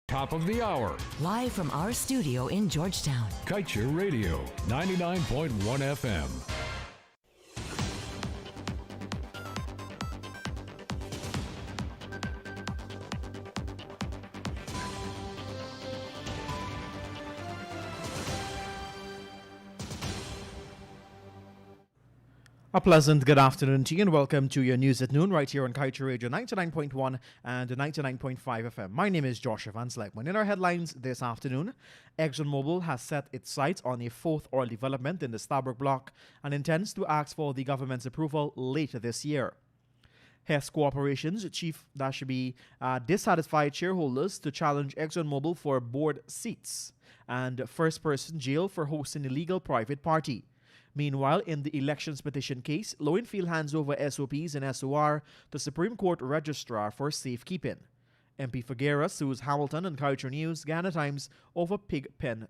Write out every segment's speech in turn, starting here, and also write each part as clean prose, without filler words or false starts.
Top of the hour. Live from our studio in Georgetown. Kaieteur Radio, 99.1 FM. A pleasant good afternoon to you and welcome to your news at noon right here on Kaieteur Radio 99.1 and 99.5 FM. My name is Joshua Van Sleckman. In our headlines this afternoon, ExxonMobil has set its sights on a fourth oil development in the Stabroek block and intends to ask for the government's approval later this year. Hess Corporation's chief should be dissatisfied shareholders to challenge ExxonMobil for board seats and first person jail for hosting illegal private party. Meanwhile, in the elections petition case, Lowenfield hands over SOPs and SOR to Supreme Court Registrar for safekeeping. MP Figueira sues Hamilton and Kaieteur News, Ghana Times over pig pen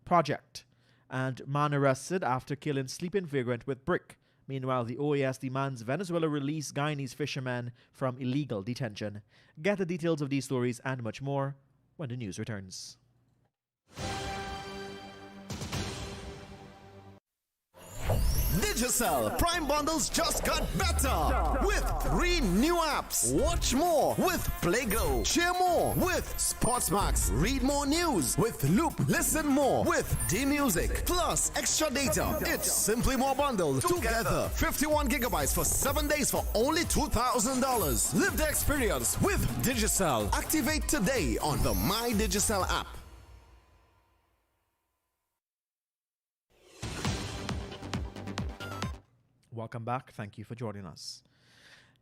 project. And man arrested after killing sleeping vagrant with brick. Meanwhile, the OAS demands Venezuela release Guyanese fisherman from illegal detention. Get the details of these stories and much more when the news returns. Digicel Prime Bundles just got better with 3 new apps. Watch more with Playgo. Share more with Sportsmax. Read more news with Loop. Listen more with D-Music. Plus extra data. It's simply more bundles together. 51 gigabytes for 7 days for only $2,000. Live the experience with Digicel. Activate today on the My Digicel app. Welcome back. Thank you for joining us.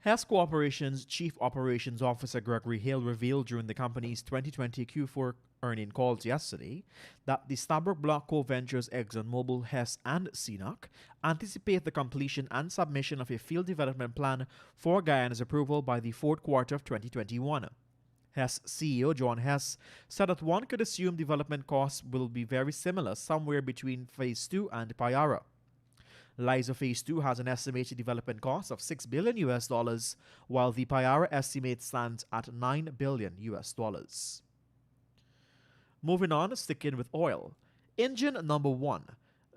Hess Corporation's Chief Operations Officer Gregory Hale revealed during the company's 2020 Q4 earnings calls yesterday that the Stabroek Block co-ventures ExxonMobil, Hess, and CNOOC anticipate the completion and submission of a field development plan for Guyana's approval by the fourth quarter of 2021. Hess CEO John Hess said that one could assume development costs will be very similar, somewhere between Phase 2 and Payara. Liza Phase 2 has an estimated development cost of $6 billion, while the Payara estimate stands at $9 billion. Moving on, sticking with oil. Engine Number 1,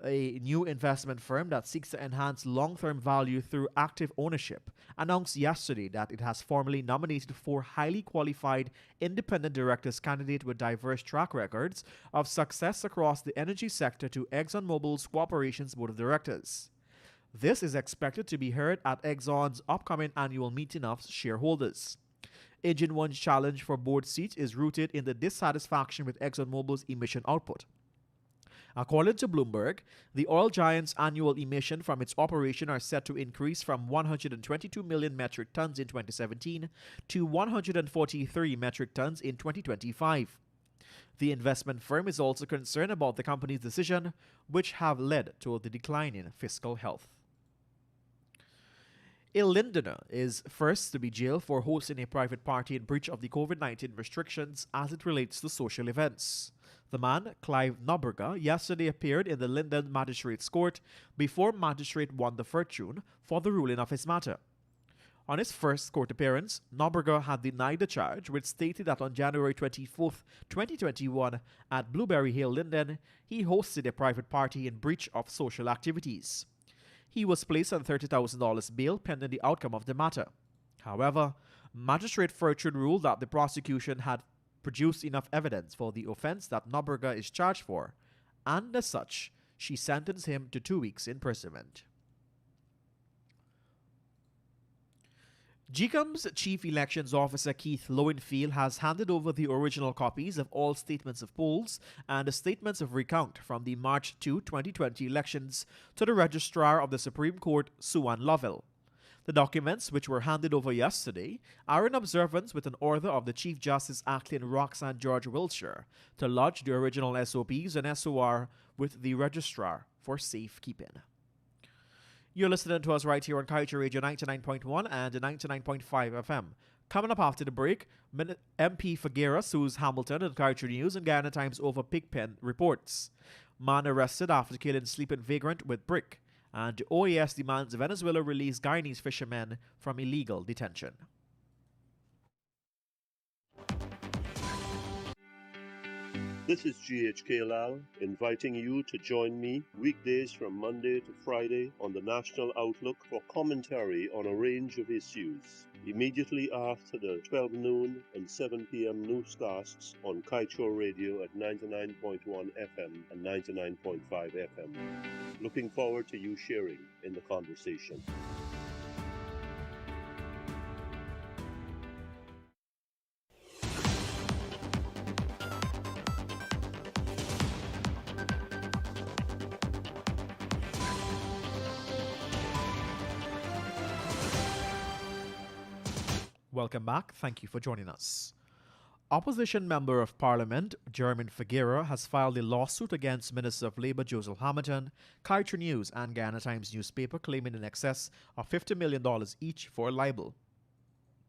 a new investment firm that seeks to enhance long-term value through active ownership, announced yesterday that it has formally nominated 4 highly qualified independent directors candidates with diverse track records of success across the energy sector to ExxonMobil's Corporation's Board of Directors. This is expected to be heard at Exxon's upcoming annual meeting of shareholders. Engine 1's challenge for board seats is rooted in the dissatisfaction with ExxonMobil's emission output. According to Bloomberg, the oil giant's annual emission from its operation are set to increase from 122 million metric tons in 2017 to 143 metric tons in 2025. The investment firm is also concerned about the company's decision, which have led to the decline in fiscal health. A Londoner is first to be jailed for hosting a private party in breach of the COVID-19 restrictions as it relates to social events. The man, Clive Noberger, yesterday appeared in the London Magistrates Court before Magistrate Wanda Fortune for the ruling of his matter. On his first court appearance, Noberger had denied the charge, which stated that on January 24, 2021, at Blueberry Hill, London, he hosted a private party in breach of social activities. He was placed on $30,000 bail pending the outcome of the matter. However, Magistrate Fortune ruled that the prosecution had produced enough evidence for the offense that Noberger is charged for, and as such, she sentenced him to 2 weeks imprisonment. GECOM's Chief Elections Officer Keith Lowenfield has handed over the original copies of all statements of polls and the statements of recount from the March 2, 2020 elections to the Registrar of the Supreme Court, Suan Lovell. The documents, which were handed over yesterday, are in observance with an order of the Chief Justice Acting Roxanne George Wiltshire to lodge the original SOPs and SOR with the Registrar for safekeeping. You're listening to us right here on Kaieteur Radio 99.1 and 99.5 FM. Coming up after the break, MP Figueira sues Hamilton and Kaieteur News and Ghana Times over pigpen reports. Man arrested after killing sleeping vagrant with brick. And OAS demands Venezuela release Guyanese fishermen from illegal detention. This is GHK Lal inviting you to join me weekdays from Monday to Friday on the National Outlook for commentary on a range of issues. Immediately after the 12 noon and 7 p.m. newscasts on Kaieteur Radio at 99.1 FM and 99.5 FM. Looking forward to you sharing in the conversation. Welcome back. Thank you for joining us. Opposition Member of Parliament Jermaine Figueira has filed a lawsuit against Minister of Labour Joseph Hamilton, Kaieteur News and Guyana Times newspaper claiming in excess of $50 million each for libel.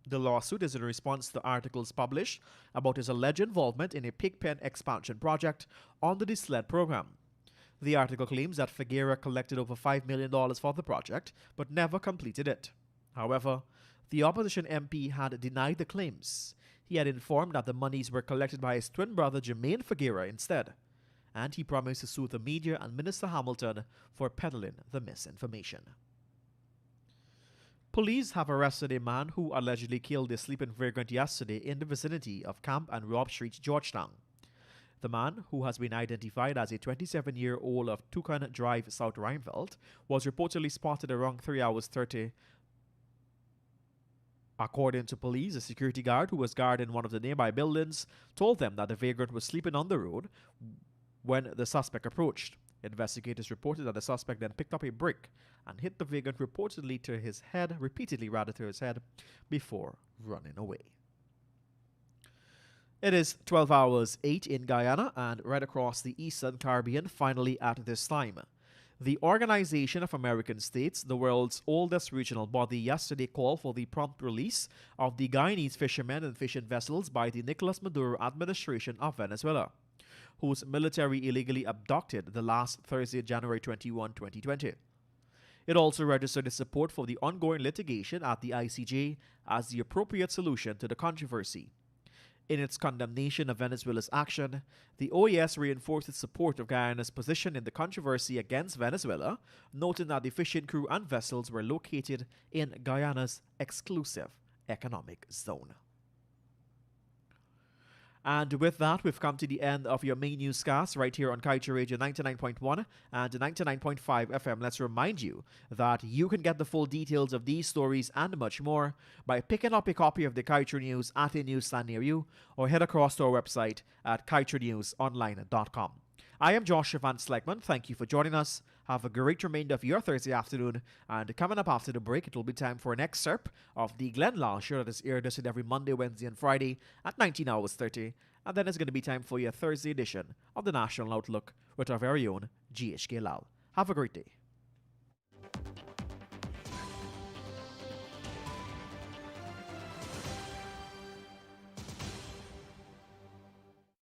The lawsuit is in response to articles published about his alleged involvement in a pigpen expansion project under the SLED program. The article claims that Figueira collected over $5 million for the project but never completed it. However, the opposition MP had denied the claims. He had informed that the monies were collected by his twin brother Jermaine Figueira instead, and he promised to sue the media and Minister Hamilton for peddling the misinformation. Police have arrested a man who allegedly killed a sleeping vagrant yesterday in the vicinity of Camp and Rob Street, Georgetown. The man, who has been identified as a 27-year-old of Toucan Drive, South Rheinfeldt, was reportedly spotted around 3 hours 30. According to police, a security guard who was guarding one of the nearby buildings told them that the vagrant was sleeping on the road when the suspect approached. Investigators reported that the suspect then picked up a brick and hit the vagrant repeatedly to his head, before running away. It is 12 hours 8 in Guyana and right across the Eastern Caribbean finally at this time. The Organization of American States, the world's oldest regional body, yesterday called for the prompt release of the Guyanese fishermen and fishing vessels by the Nicolas Maduro administration of Venezuela, whose military illegally abducted the last Thursday, January 21, 2020. It also registered its support for the ongoing litigation at the ICJ as the appropriate solution to the controversy. In its condemnation of Venezuela's action, the OAS reinforced its support of Guyana's position in the controversy against Venezuela, noting that the fishing crew and vessels were located in Guyana's exclusive economic zone. And with that, we've come to the end of your main newscast right here on Kaieteur Radio 99.1 and 99.5 FM. Let's remind you that you can get the full details of these stories and much more by picking up a copy of the Kaieteur News at a newsstand near you, or head across to our website at kaieteurnewsonline.com. I am Joshua Van Sleckman. Thank you for joining us. Have a great remainder of your Thursday afternoon. And coming up after the break, it will be time for an excerpt of the Glenn Law show that is aired every Monday, Wednesday, and Friday at 19 hours 30. And then it's going to be time for your Thursday edition of the National Outlook with our very own GHK Lal. Have a great day.